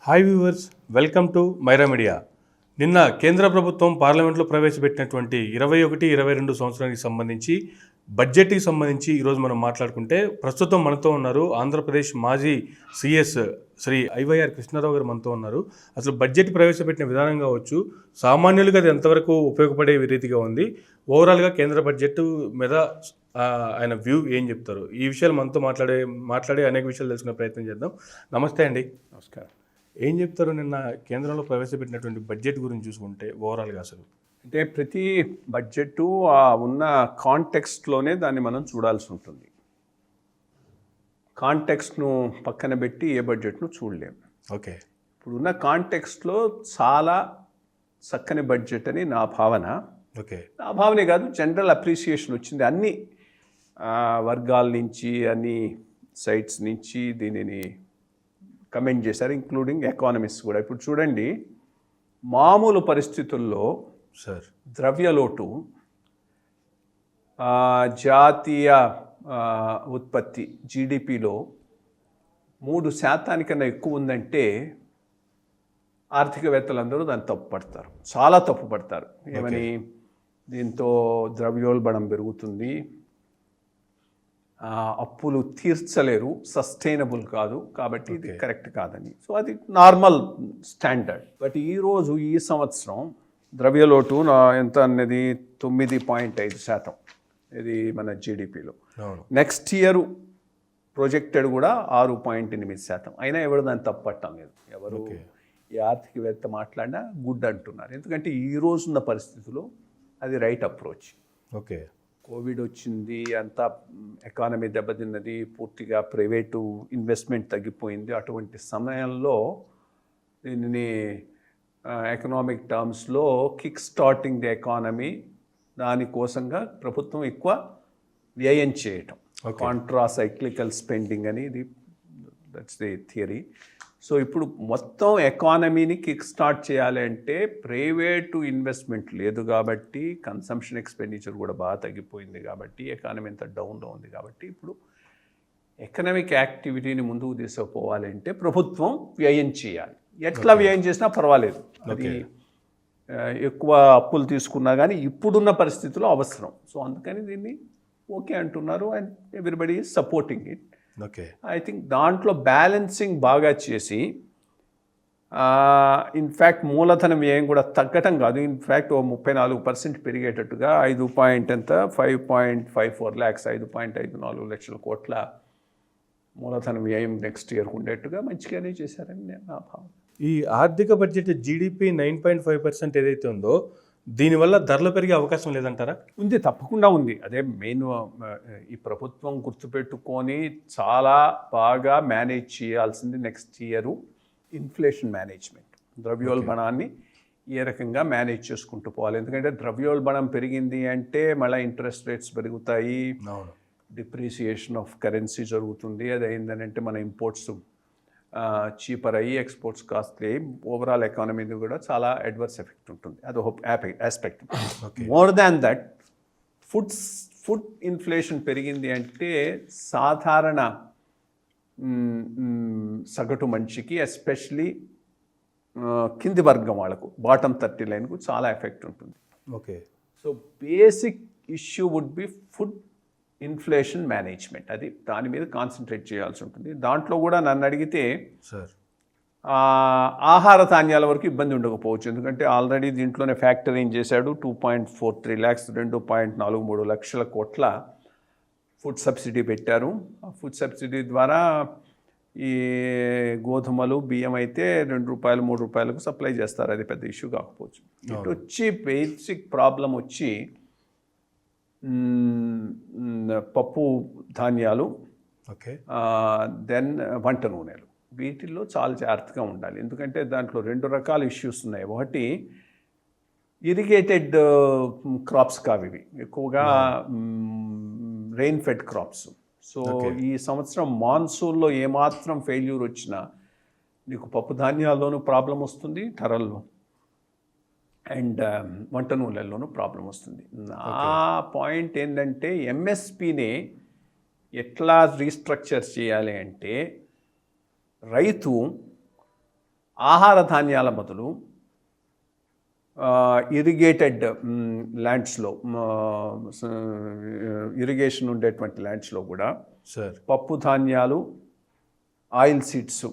Hi viewers, welcome to Myra Media. నిన్న కేంద్ర ప్రభుత్వం పార్లమెంట్లో ప్రవేశపెట్టినటువంటి 21-22 సంవత్సరానికి సంబంధించి బడ్జెట్కి సంబంధించి ఈరోజు మనం మాట్లాడుకుంటే ప్రస్తుతం మనతో ఉన్నారు ఆంధ్రప్రదేశ్ మాజీ సిఎస్ శ్రీ ఐవైఆర్ కృష్ణారావు గారు మనతో ఉన్నారు. అసలు బడ్జెట్ ప్రవేశపెట్టిన విధానం కావచ్చు, సామాన్యులుగా అది ఎంతవరకు ఉపయోగపడే రీతిగా ఉంది, ఓవరాల్గా కేంద్ర బడ్జెట్ మీద ఆయన వ్యూ ఏం చెప్తారు, ఈ విషయాలు మనతో మాట్లాడే అనేక విషయాలు తెలుసుకునే ప్రయత్నం చేద్దాం. నమస్తే అండి. నమస్కారం. ఏం చెప్తారు నిన్న కేంద్రంలో ప్రవేశపెట్టినటువంటి బడ్జెట్ గురించి చూసుకుంటే ఓవరాల్గా? అసలు అంటే ప్రతి బడ్జెట్ ఉన్న కాంటెక్స్ట్లోనే దాన్ని మనం చూడాల్సి ఉంటుంది. కాంటెక్స్ట్ను పక్కన పెట్టి ఏ బడ్జెట్ను చూడలేము. ఓకే, ఇప్పుడున్న కాంటెక్స్ట్లో చాలా చక్కని బడ్జెట్ అని నా భావన. ఓకే, నా భావనే కాదు, జనరల్ అప్రిసియేషన్ వచ్చింది అన్ని వర్గాల నుంచి, అన్ని సైట్స్ నుంచి దీనిని కమెంట్ చేశారు, ఇంక్లూడింగ్ ఎకానమిస్ట్ కూడా. ఇప్పుడు చూడండి, మామూలు పరిస్థితుల్లో సార్ ద్రవ్యలోటు జాతీయ ఉత్పత్తి జీడిపిలో 3% ఎక్కువ ఉందంటే ఆర్థికవేత్తలందరూ దాన్ని తప్పుపడతారు, చాలా తప్పుపడతారు. ఏమని? దీంతో ద్రవ్యోల్బణం పెరుగుతుంది, అప్పులు తీర్చలేరు, సస్టైనబుల్ కాదు, కాబట్టి ఇది కరెక్ట్ కాదని. సో అది నార్మల్ స్టాండర్డ్. బట్ ఈరోజు ఈ సంవత్సరం ద్రవ్యలోటు ఎంత అన్నది 9.5% ఇది మన జీడిపిలో. నెక్స్ట్ ఇయర్ ప్రొజెక్టెడ్ కూడా 6.8%. అయినా ఎవరు దాన్ని తప్పట్టం లేదు. ఎవరు ఈ ఆర్థికవేత్త మాట్లాడినా గుడ్ అంటున్నారు, ఎందుకంటే ఈ రోజున్న పరిస్థితుల్లో అది రైట్ అప్రోచ్. ఓకే, కోవిడ్ వచ్చింది, అంతా ఎకానమీ దెబ్బతిన్నది, పూర్తిగా ప్రైవేటు ఇన్వెస్ట్మెంట్ తగ్గిపోయింది. అటువంటి సమయంలో దీనిని ఎకనామిక్ టర్మ్స్లో కిక్ స్టార్టింగ్ ది ఎకానమీ, దానికోసంగా ప్రభుత్వం ఎక్కువ వ్యయం చేయటం, కాంట్రా సైక్లికల్ స్పెండింగ్ అని, ఇది దట్స్ ది థియరీ. సో ఇప్పుడు మొత్తం ఎకానమీని కిక్ స్టార్ట్ చేయాలి అంటే ప్రైవేటు ఇన్వెస్ట్మెంట్ లేదు కాబట్టి, కన్సంప్షన్ ఎక్స్పెండిచర్ కూడా బాగా తగ్గిపోయింది కాబట్టి, ఎకానమీ అంతా డౌన్లో ఉంది కాబట్టి, ఇప్పుడు ఎకనామిక్ యాక్టివిటీని ముందుకు తీసుకుపోవాలంటే ప్రభుత్వం వ్యయం చేయాలి. ఎట్లా వ్యయం చేసినా పర్వాలేదు, అది ఎక్కువ అప్పులు తీసుకున్నా కానీ ఇప్పుడున్న పరిస్థితుల్లో అవసరం. సో అందుకని దీన్ని ఓకే అంటున్నారు, and everybody is supporting it. Okay, I think దాంట్లో బ్యాలెన్సింగ్ బాగా చేసి, ఇన్ఫ్యాక్ట్ మూలధన వ్యయం కూడా తగ్గటం కాదు, ఇన్ఫ్యాక్ట్ 34% పెరిగేటట్టుగా 5.54 lakhs 5.54 లక్షల కోట్ల మూలధన వ్యయం నెక్స్ట్ ఇయర్ ఉండేట్టుగా మంచిగానే చేశారని నా భావన. ఈ ఆర్థిక బడ్జెట్ జీడిపి 9.5% ఏదైతే ఉందో, దీనివల్ల ధరలు పెరిగే అవకాశం లేదంటారా? ఉంది, తప్పకుండా ఉంది. అదే మెయిన్. ఈ ప్రభుత్వం గుర్తుపెట్టుకొని చాలా బాగా మేనేజ్ చేయాల్సింది నెక్స్ట్ ఇయర్ ఇన్ఫ్లేషన్ మేనేజ్మెంట్. ద్రవ్యోల్బణాన్ని ఏ రకంగా మేనేజ్ చేసుకుంటూ పోవాలి, ఎందుకంటే ద్రవ్యోల్బణం పెరిగింది అంటే మళ్ళీ ఇంట్రెస్ట్ రేట్స్ పెరుగుతాయి, డిప్రిసియేషన్ ఆఫ్ కరెన్సీ జరుగుతుంది. అది అయిందనంటే మన ఇంపోర్ట్స్ చీపర్ అయ్యి ఎక్స్పోర్ట్స్ కాస్ట్లీ, ఓవరాల్ ఎకానమీ కూడా చాలా అడ్వర్స్ ఎఫెక్ట్ ఉంటుంది. అది ఒక aspect. More than that, food inflation పెరిగింది అంటే సాధారణ సగటు మనిషికి, ఎస్పెషలీ కింది వర్గం వాళ్ళకు, బాటమ్ 30 లైన్కు చాలా ఎఫెక్ట్ ఉంటుంది. Okay, so basic issue would be food inflation management. అది దాని మీద కాన్సన్ట్రేట్ చేయాల్సి ఉంటుంది. దాంట్లో కూడా నన్ను అడిగితే సార్ ఆహార ధాన్యాల వరకు ఇబ్బంది ఉండకపోవచ్చు, ఎందుకంటే ఆల్రెడీ దీంట్లోనే ఫ్యాక్టరింగ్ చేశాడు. 2.43 lakhs 2.43 లక్షల కోట్ల ఫుడ్ సబ్సిడీ పెట్టారు. ఆ ఫుడ్ సబ్సిడీ ద్వారా ఈ గోధుమలు, బియ్యం అయితే ₹2-3 సప్లై చేస్తారు, అది పెద్ద ఇష్యూ కాకపోవచ్చు. ఇటు వచ్చి బేసిక్ ప్రాబ్లం వచ్చి పప్పు ధాన్యాలు, ఓకే, దెన్ వంట నూనెలు, వీటిల్లో చాలా జాగ్రత్తగా ఉండాలి, ఎందుకంటే దాంట్లో 2 రకాల ఇష్యూస్ ఉన్నాయి. ఒకటి ఇరిగేటెడ్ క్రాప్స్ కావు, ఇవి ఎక్కువగా రెయిన్ ఫెడ్ క్రాప్స్. సో ఈ సంవత్సరం మాన్సూన్లో ఏమాత్రం ఫెయిల్యూర్ వచ్చినా నీకు పప్పు ధాన్యాల్లోనూ ప్రాబ్లం వస్తుంది, ధరల్లో అండ్ వంట నూనెల్లోనూ ప్రాబ్లం వస్తుంది. నా పాయింట్ ఏంటంటే ఎంఎస్పీని ఎట్లా రీస్ట్రక్చర్ చేయాలి అంటే, రైతు ఆహార ధాన్యాల బదులు ఇరిగేటెడ్ ల్యాండ్స్లో, ఇరిగేషన్ ఉండేటువంటి ల్యాండ్స్లో కూడా సార్ పప్పు ధాన్యాలు, ఆయిల్ సీడ్స్,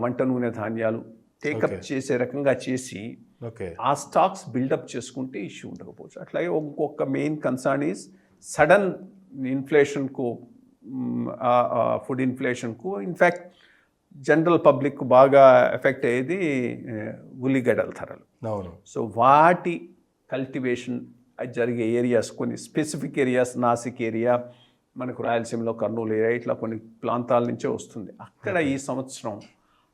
వంట నూనె ధాన్యాలు టేకప్ చేసే రకంగా చేసి ఓకే ఆ స్టాక్స్ బిల్డప్ చేసుకుంటే ఇష్యూ ఉండకపోవచ్చు. అట్లాగే ఇంకొక మెయిన్ కన్సర్న్ ఈజ్ సడన్ ఇన్ఫ్లేషన్కు, ఫుడ్ ఇన్ఫ్లేషన్కు ఇన్ఫ్యాక్ట్ జనరల్ పబ్లిక్ బాగా ఎఫెక్ట్ అయ్యేది ఉల్లిగడ్డల ధరలు. అవును. సో వాటి కల్టివేషన్ జరిగే ఏరియాస్, కొన్ని స్పెసిఫిక్ ఏరియాస్, నాసిక్ ఏరియా, మనకు రాయలసీమలో కర్నూలు ఏరియా, ఇట్లా కొన్ని ప్రాంతాల నుంచే వస్తుంది. అక్కడ ఈ సంవత్సరం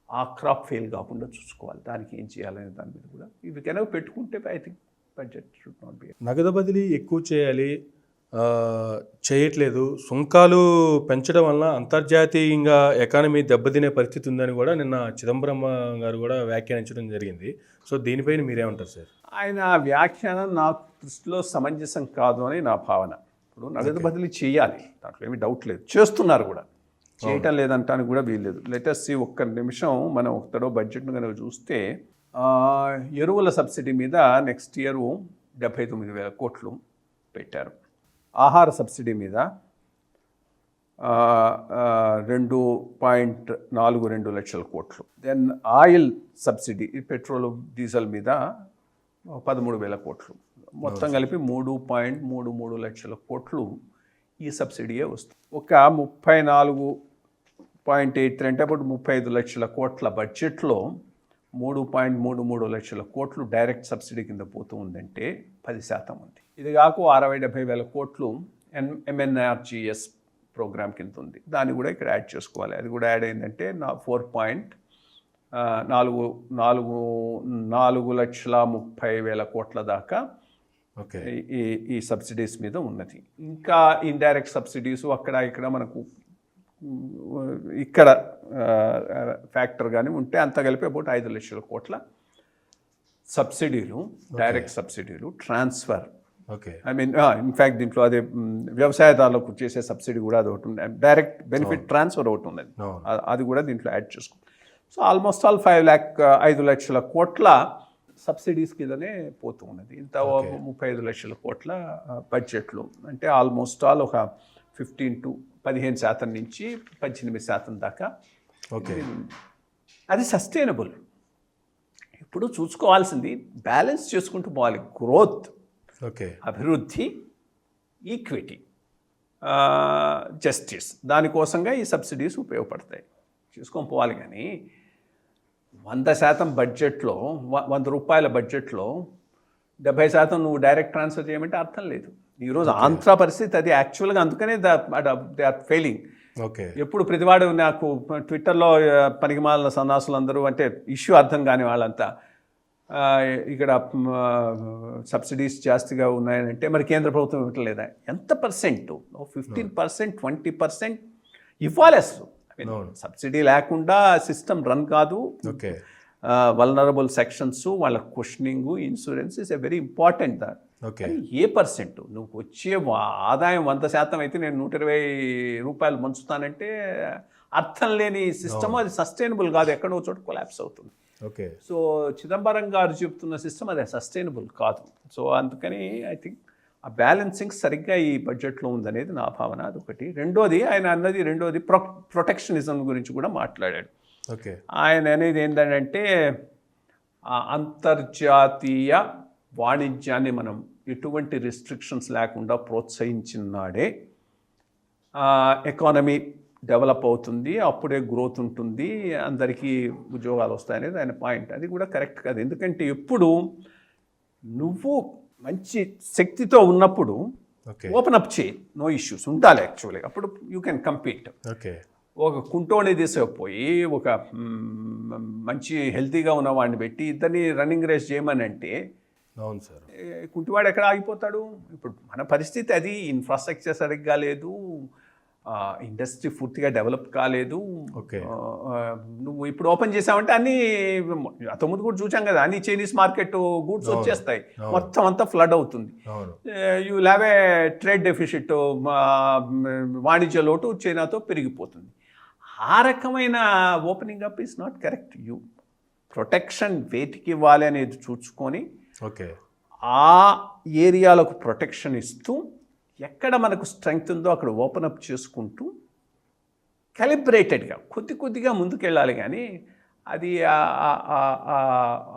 ఆ క్రాప్ ఫెయిల్ కాకుండా చూసుకోవాలి. దానికి ఏం చేయాలనే దాని మీద కూడా ఇవి కనుక పెట్టుకుంటే I think budget should not be. నగదు బదిలీ ఎక్కువ చేయాలి, చేయట్లేదు, సుంకాలు పెంచడం వల్ల అంతర్జాతీయంగా ఎకానమీ దెబ్బతినే పరిస్థితి ఉందని కూడా నిన్న చిదంబరం గారు కూడా వ్యాఖ్యానించడం జరిగింది. సో దీనిపైన మీరేమంటారు సార్? ఆయన వ్యాఖ్యానం నా దృష్టిలో సమంజసం కాదు అని నా భావన. ఇప్పుడు నగదు బదిలీ చేయాలి, దాంట్లో ఏమీ డౌట్ లేదు, చేస్తున్నారు కూడా, చేయటం లేదంటానికి కూడా వీల్లేదు. లెటస్ సి, ఒక్క నిమిషం మనం ఒకటో బడ్జెట్ను కనుక చూస్తే ఎరువుల సబ్సిడీ మీద నెక్స్ట్ ఇయర్ 79,000 కోట్లు పెట్టారు. ఆహార సబ్సిడీ మీద 2.42 లక్షల కోట్లు. Then oil subsidy, petrol diesel మీద 13,000 కోట్లు. మొత్తం కలిపి 3.33 లక్షల కోట్లు ఈ సబ్సిడీయే వస్తుంది. ఒక 34.83 అంటే అప్పుడు 35 లక్షల కోట్ల బడ్జెట్లో 3.33 లక్షల కోట్లు డైరెక్ట్ సబ్సిడీ కింద పోతూ ఉందంటే 10% ఉంది. ఇది కాకు 60-70 వేల కోట్లు MNRGS ప్రోగ్రామ్ కింద ఉంది. దాన్ని కూడా ఇక్కడ యాడ్ చేసుకోవాలి. అది కూడా యాడ్ అయిందంటే 4,30,000 కోట్ల దాకా ఓకే ఈ సబ్సిడీస్ మీద ఉన్నది. ఇంకా ఇండైరెక్ట్ సబ్సిడీస్ అక్కడ ఇక్కడ మనకు ఇక్కడ ఫ్యాక్టర్ కానీ ఉంటే అంత కలిపి అబౌట్ 5 లక్షల కోట్ల సబ్సిడీలు, డైరెక్ట్ సబ్సిడీలు, transfer. Okay, I mean in fact దీంట్లో అదే వ్యవసాయదారులకు చేసే సబ్సిడీ కూడా అది ఒకటి ఉంది, డైరెక్ట్ బెనిఫిట్ ట్రాన్స్ఫర్ ఒకటి ఉన్నది, అది కూడా దీంట్లో యాడ్ చేసుకో. సో ఆల్మోస్ట్ ఆల్ 5 లక్షల కోట్ల సబ్సిడీస్ కిందనే పోతూ ఉన్నది. ఇంత 35 లక్షల కోట్ల బడ్జెట్లో అంటే ఆల్మోస్ట్ ఆల్ ఒక 15% నుంచి 18% దాకా. ఓకే, అది సస్టైనబుల్. ఇప్పుడు చూసుకోవాల్సింది బ్యాలెన్స్ చేసుకుంటూ పోవాలి. గ్రోత్, ఓకే, అభివృద్ధి, ఈక్విటీ, జస్టిస్, దానికోసంగా ఈ సబ్సిడీస్ ఉపయోగపడతాయి, చేసుకొని పోవాలి. కానీ 100% బడ్జెట్లో, 100 రూపాయల బడ్జెట్లో 70% నువ్వు డైరెక్ట్ ట్రాన్స్ఫర్ చేయమంటే అర్థం లేదు. ఈరోజు ఆంధ్ర పరిస్థితి అది యాక్చువల్గా. అందుకనే దే ఆర్ ఫెయిలింగ్. ఓకే, ఎప్పుడు ప్రతివాడు నాకు ట్విట్టర్లో పనికిమాలిన సన్నాసులు అందరూ, అంటే ఇష్యూ అర్థం కాని వాళ్ళంతా ఇక్కడ సబ్సిడీస్ జాస్తిగా ఉన్నాయనంటే మరి కేంద్ర ప్రభుత్వం ఇవ్వట్లేదా? ఎంత పర్సెంట్? 15%, 20% ఇవ్వాలి అసలు. సబ్సిడీ లేకుండా సిస్టమ్ రన్ కాదు. ఓకే, వల్నరబుల్ సెక్షన్స్, వాళ్ళ questioning, insurance is a very important. That okay, A percent నువ్వు వచ్చే ఆదాయం 100% అయితే నేను 120 రూపాయలు మంచుతానంటే అర్థం లేని సిస్టమ్. అది సస్టైనబుల్ కాదు, ఎక్కడో చోట కొలాప్స్ అవుతుంది. ఓకే, సో చిదంబరం గారు చెప్తున్న సిస్టమ్ అది సస్టైనబుల్ కాదు. సో అందుకని ఐ థింక్ ఆ బ్యాలెన్సింగ్ సరిగ్గా ఈ బడ్జెట్లో ఉందనేది నా భావన. అదొకటి. రెండోది ఆయన అన్నది, ప్రొటెక్షనిజం గురించి కూడా మాట్లాడాడు. ఓకే, ఆయన అనేది ఏంటంటే అంతర్జాతీయ వాణిజ్యాన్ని మనం ఎటువంటి రిస్ట్రిక్షన్స్ లేకుండా ప్రోత్సహించినాడే ఎకానమీ డెవలప్ అవుతుంది, అప్పుడే గ్రోత్ ఉంటుంది, అందరికీ ఉద్యోగాలు వస్తాయనేది ఆయన పాయింట్. అది కూడా కరెక్ట్ కాదు. ఎందుకంటే ఎప్పుడు నువ్వు మంచి శక్తితో ఉన్నప్పుడు ఓపెన్ అప్ చేయి, నో ఇష్యూస్ ఉండాలి యాక్చువల్లీ, అప్పుడు యూ కెన్ కంపీట్. ఓకే, ఒక కుంటోని తీసుకుపోయి ఒక మంచి హెల్తీగా ఉన్నవాడిని పెట్టి ఇద్దరిని రన్నింగ్ రేస్ చేయమని అంటే అవును సార్, కుంటివాడు ఎక్కడ ఆగిపోతాడు? ఇప్పుడు మన పరిస్థితి అది. ఇన్ఫ్రాస్ట్రక్చర్ సరిగ్గా లేదు, ఇండస్ట్రీ పూర్తిగా డెవలప్ కాలేదు. ఓకే, నువ్వు ఇప్పుడు ఓపెన్ చేసావంటే అన్నీ, అంతకుముందు కూడా చూసాం కదా, అన్ని చైనీస్ మార్కెట్ గూడ్స్ వచ్చేస్తాయి, మొత్తం అంతా ఫ్లడ్ అవుతుంది. You have a trade deficit, వాణిజ్య లోటు చైనాతో పెరిగిపోతుంది. ఆ రకమైన opening up is not correct. You protection వేటికి ఇవ్వాలి అనేది చూసుకొని ఓకే. ఆ ఏరియాలకు ప్రొటెక్షన్ ఇస్తూ ఎక్కడ మనకు స్ట్రెంగ్త్ ఉందో అక్కడ ఓపెన్ అప్ చేసుకుంటూ క్యాలిబ్రేటెడ్గా కొద్దిగా ముందుకెళ్ళాలి. కానీ అది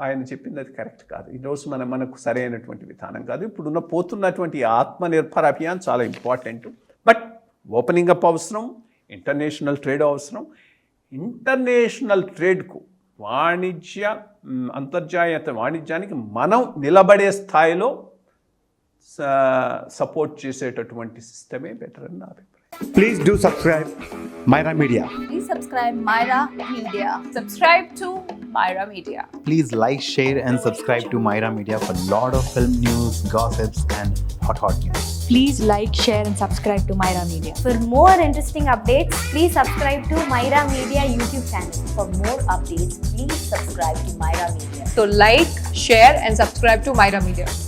ఆయన చెప్పింది అది కరెక్ట్ కాదు. ఈరోజు మనకు సరైనటువంటి విధానం కాదు. ఇప్పుడున్న పోతున్నటువంటి ఆత్మనిర్భర్ అభియాన్ చాలా ఇంపార్టెంట్. బట్ ఓపెనింగ్ అప్ అవసరం, ఇంటర్నేషనల్ ట్రేడ్ అవసరం. ఇంటర్నేషనల్ ట్రేడ్కు అంతర్జాతీయ వాణిజ్యానికి మనం నిలబడే స్థాయిలో సపోర్ట్ చేసేటటువంటి సిస్టమే బెటర్ అని నా అభిప్రాయం. Please do subscribe Myra Media. Please subscribe Myra Media. Subscribe to Myra Media. Please like, share and subscribe to Myra Media for lot of film news, gossips and hot news. Please like, share and subscribe to Myra Media. For more interesting updates, please subscribe to Myra Media YouTube channel. For more updates, please subscribe to Myra Media. So like, share and subscribe to Myra Media.